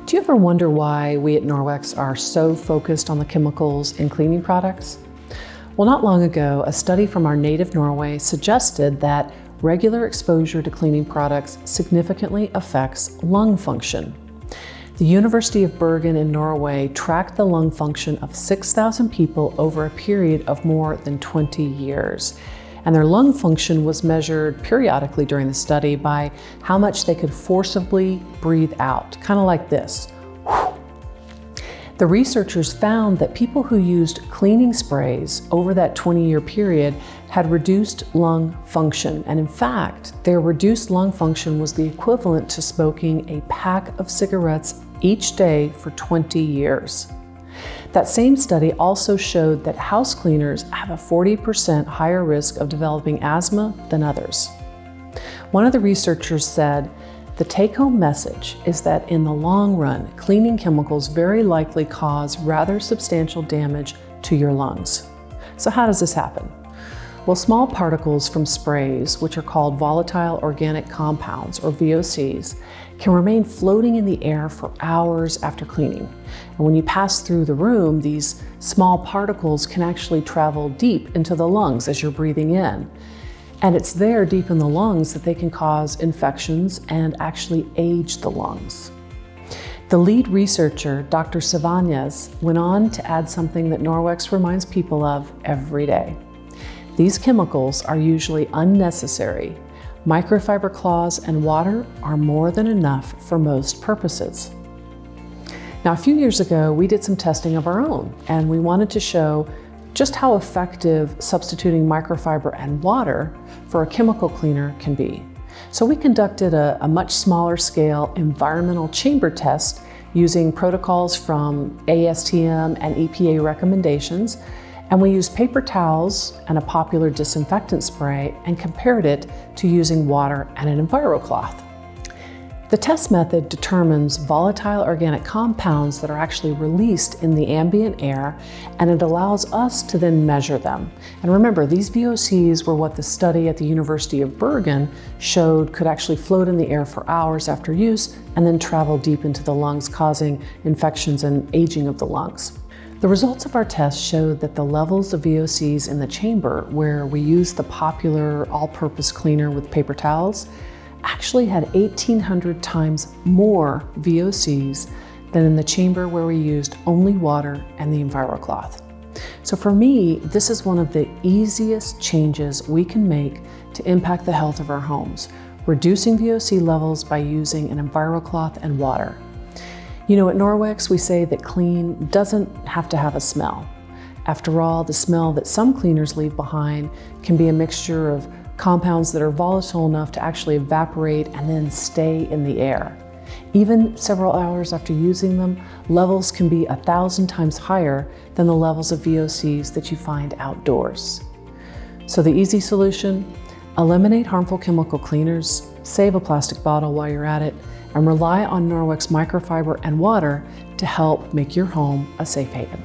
Do you ever wonder why we at Norwex are so focused on the chemicals in cleaning products? Well, not long ago, a study from our native Norway suggested that regular exposure to cleaning products significantly affects lung function. The University of Bergen in Norway tracked the lung function of 6,000 people over a period of more than 20 years. And their lung function was measured periodically during the study by how much they could forcibly breathe out, kind of like this. The researchers found that people who used cleaning sprays over that 20-year period had reduced lung function. And in fact, their reduced lung function was the equivalent to smoking a pack of cigarettes each day for 20 years. That same study also showed that house cleaners have a 40% higher risk of developing asthma than others. One of the researchers said, "The take-home message is that in the long run, cleaning chemicals very likely cause rather substantial damage to your lungs." So how does this happen? Well, small particles from sprays, which are called volatile organic compounds, or VOCs, can remain floating in the air for hours after cleaning. And when you pass through the room, these small particles can actually travel deep into the lungs as you're breathing in. And it's there deep in the lungs that they can cause infections and actually age the lungs. The lead researcher, Dr. Savagnes, went on to add something that Norwex reminds people of every day. These chemicals are usually unnecessary. Microfiber cloths and water are more than enough for most purposes. Now, a few years ago, we did some testing of our own, and we wanted to show just how effective substituting microfiber and water for a chemical cleaner can be. So we conducted a much smaller scale environmental chamber test using protocols from ASTM and EPA recommendations, and we used paper towels and a popular disinfectant spray and compared it to using water and an EnviroCloth. The test method determines volatile organic compounds that are actually released in the ambient air, and it allows us to then measure them. And remember, these VOCs were what the study at the University of Bergen showed could actually float in the air for hours after use and then travel deep into the lungs, causing infections and aging of the lungs. The results of our test showed that the levels of VOCs in the chamber, where we used the popular all-purpose cleaner with paper towels, actually had 1,800 times more VOCs than in the chamber where we used only water and the EnviroCloth. So for me, this is one of the easiest changes we can make to impact the health of our homes, reducing VOC levels by using an EnviroCloth and water. You know, at Norwex, we say that clean doesn't have to have a smell. After all, the smell that some cleaners leave behind can be a mixture of compounds that are volatile enough to actually evaporate and then stay in the air. Even several hours after using them, levels can be 1,000 times higher than the levels of VOCs that you find outdoors. So the easy solution: eliminate harmful chemical cleaners, save a plastic bottle while you're at it, and rely on Norwex microfiber and water to help make your home a safe haven.